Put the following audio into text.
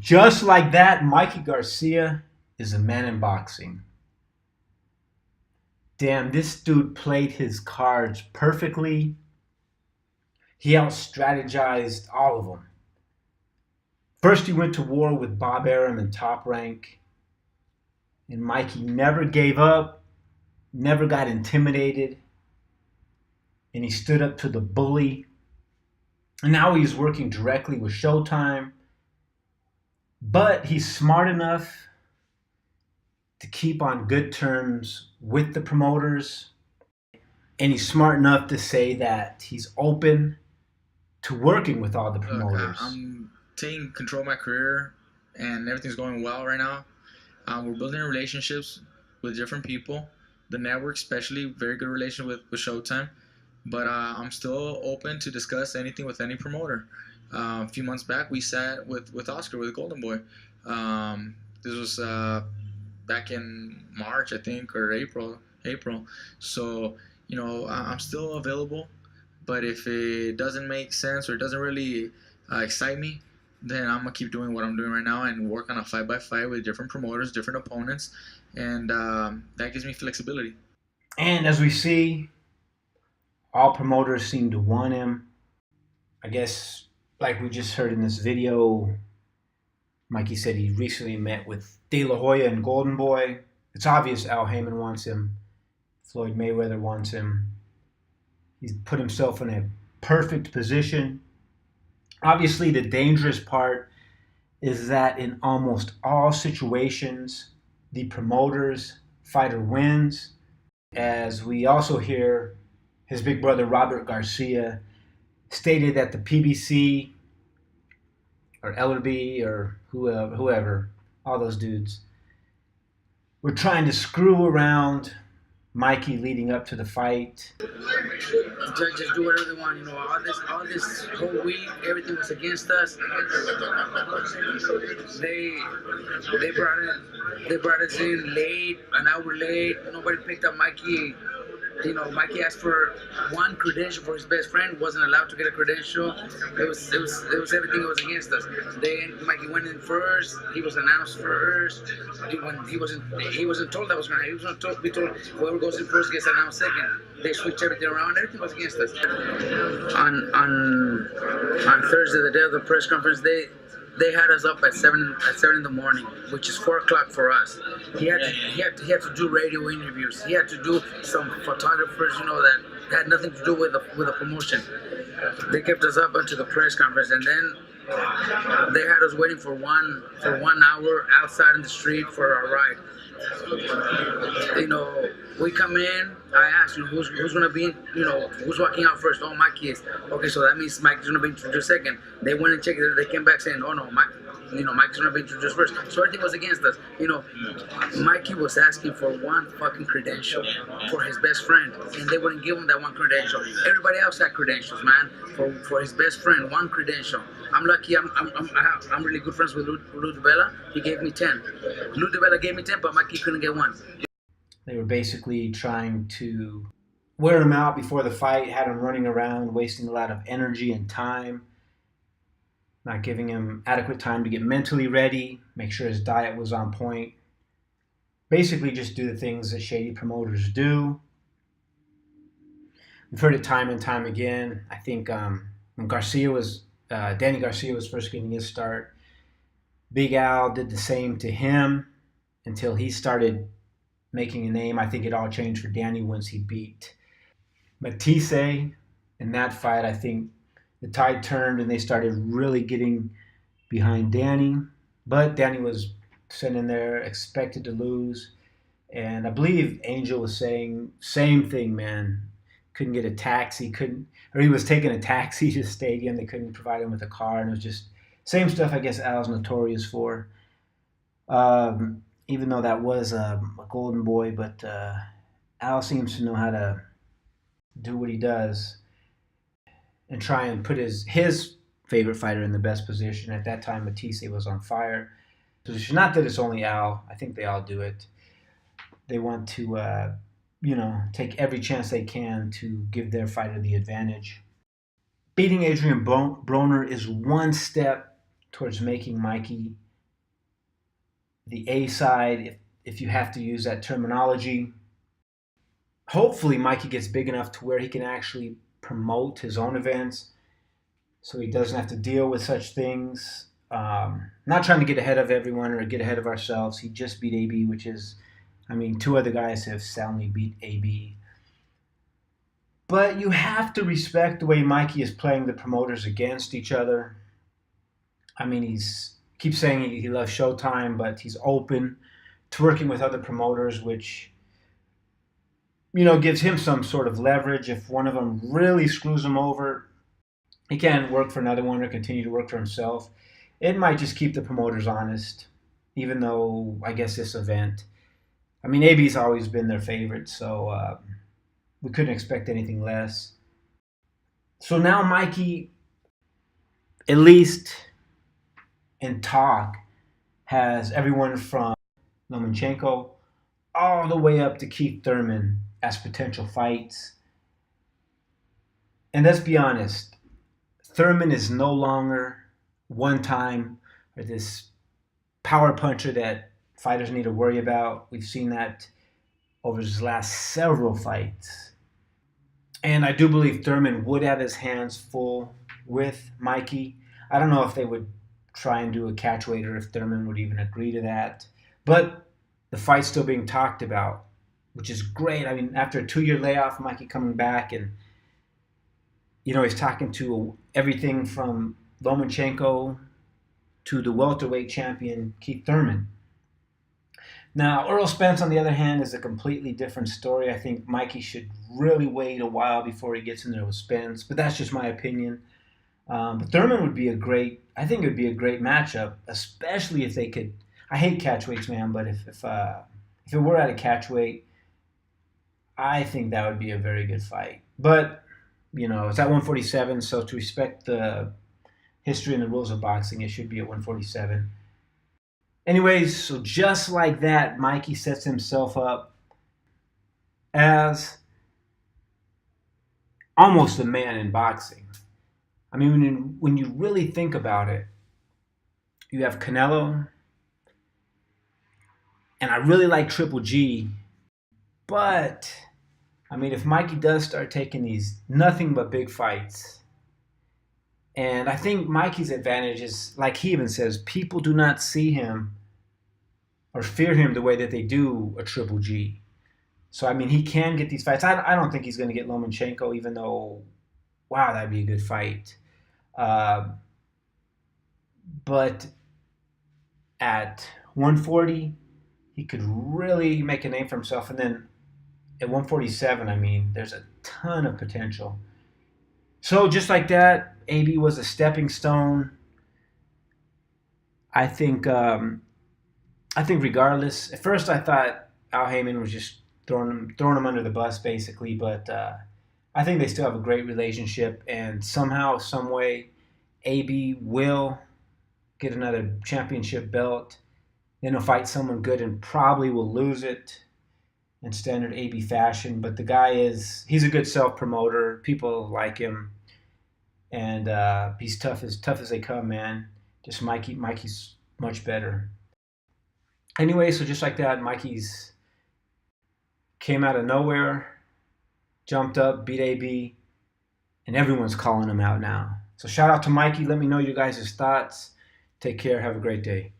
Just like that, Mikey Garcia is a man in boxing. Damn, this dude played his cards perfectly. He out-strategized all of them. First, he went to war with Bob Arum in Top Rank. And Mikey never gave up, never got intimidated. And he stood up to the bully. And now he's working directly with Showtime. But he's smart enough to keep on good terms with the promoters. And he's smart enough to say that he's open to working with all the promoters. I'm taking control of my career and everything's going well right now. We're building relationships with different people. The network especially, very good relationship with Showtime. But I'm still open to discuss anything with any promoter. A few months back, we sat with Oscar, with Golden Boy. This was back in March, I think, or April. So, you know, I'm still available. But if it doesn't make sense or it doesn't really excite me, then I'm going to keep doing what I'm doing right now and work on a fight-by-fight with different promoters, different opponents. And that gives me flexibility. And as we see, all promoters seem to want him. I guess, like we just heard in this video, Mikey said he recently met with De La Hoya and Golden Boy. It's obvious Al Heyman wants him. Floyd Mayweather wants him. He's put himself in a perfect position. Obviously, the dangerous part is that in almost all situations, the promoter's fighter wins. As we also hear, his big brother Robert Garcia stated that the PBC or Ellerby or whoever, all those dudes, were trying to screw around Mikey leading up to the fight. The judges do whatever they want, you know. All this whole week, everything was against us. They brought us in late, an hour late. Nobody picked up Mikey. You know, Mikey asked for one credential for his best friend, wasn't allowed to get a credential. It was everything that was against us. Then Mikey went in first. He was announced first. He wasn't told that was going to happen. He was told, be told whoever goes in first gets announced second. They switched everything around. Everything was against us. On Thursday, the day of the press conference, they had us up at 7 in the morning, which is 4 o'clock for us. He had to do radio interviews. He had to do some photographers, you know, that had nothing to do with the promotion. They kept us up until the press conference, and then they had us waiting for 1 hour outside in the street for our ride. You know, we come in. I asked you who's gonna be, you know, who's walking out first. Oh, Mikey is. Okay, so that means Mike's gonna be introduced second. They went and checked it. They came back saying, oh no, Mike's gonna be introduced first. So everything was against us. You know, Mikey was asking for one fucking credential for his best friend, and they wouldn't give him that one credential. Everybody else had credentials, man. For his best friend, one credential. I'm lucky. I'm really good friends with Lou DiBella. He gave me 10. Lou DiBella gave me 10, but Mikey couldn't get one. They were basically trying to wear him out before the fight, had him running around, wasting a lot of energy and time, not giving him adequate time to get mentally ready, make sure his diet was on point. Basically just do the things that shady promoters do. We've heard it time and time again. I think when Danny Garcia was first getting his start, Big Al did the same to him until he started making a name. I think it all changed for Danny once he beat Matisse in that fight. I think the tide turned and they started really getting behind Danny. But Danny was sitting there, expected to lose. And I believe Angel was saying, same thing, man. Couldn't get a taxi, he was taking a taxi to the stadium. They couldn't provide him with a car. And it was just same stuff I guess Al's notorious for. Even though that was a golden boy, but Al seems to know how to do what he does and try and put his favorite fighter in the best position. At that time, Matisse was on fire. Not that it's only Al. I think they all do it. They want to, take every chance they can to give their fighter the advantage. Beating Adrien Broner is one step towards making Mikey the A side, if you have to use that terminology. Hopefully Mikey gets big enough to where he can actually promote his own events so he doesn't have to deal with such things. Not trying to get ahead of everyone or get ahead of ourselves. He just beat AB, which is, I mean, 2 other guys have soundly beat AB. But you have to respect the way Mikey is playing the promoters against each other. I mean, keeps saying he loves Showtime, but he's open to working with other promoters, which, you know, gives him some sort of leverage. If one of them really screws him over, he can work for another one or continue to work for himself. It might just keep the promoters honest, even though I guess this event, I mean, AB's always been their favorite, so we couldn't expect anything less. So now Mikey, at least in talk, has everyone from Lomachenko all the way up to Keith Thurman as potential fights. And let's be honest, Thurman is no longer one time or this power puncher that fighters need to worry about. We've seen that over his last several fights. And I do believe Thurman would have his hands full with Mikey. I don't know if they would try and do a catch weight or if Thurman would even agree to that. But the fight's still being talked about, which is great. I mean, after a 2-year layoff, Mikey coming back and, you know, he's talking to everything from Lomachenko to the welterweight champion, Keith Thurman. Now, Earl Spence, on the other hand, is a completely different story. I think Mikey should really wait a while before he gets in there with Spence, but that's just my opinion. But Thurman would be I think it would be a great matchup, especially if they could. I hate catchweights, man, but if it were at a catchweight, I think that would be a very good fight. But, you know, it's at 147, so to respect the history and the rules of boxing, it should be at 147. Anyways, so just like that, Mikey sets himself up as almost a man in boxing. I mean, when you really think about it, you have Canelo, and I really like Triple G, but, I mean, if Mikey does start taking these nothing but big fights, and I think Mikey's advantage is, like he even says, people do not see him or fear him the way that they do a Triple G. So, I mean, he can get these fights. I don't think he's going to get Lomachenko, even though, wow, that'd be a good fight. But at 140, he could really make a name for himself. And then at 147, I mean, there's a ton of potential. So just like that, AB was a stepping stone. I think regardless, at first I thought Al Heyman was just throwing him under the bus, basically, but I think they still have a great relationship, and somehow, some way, AB will get another championship belt. Then he'll fight someone good and probably will lose it in standard AB fashion. But the guy he's a good self-promoter. People like him, and he's tough as they come, man. Just Mikey's much better. Anyway, so just like that, Mikey's came out of nowhere, jumped up, beat AB, and everyone's calling him out now. So shout out to Mikey. Let me know your guys' thoughts. Take care. Have a great day.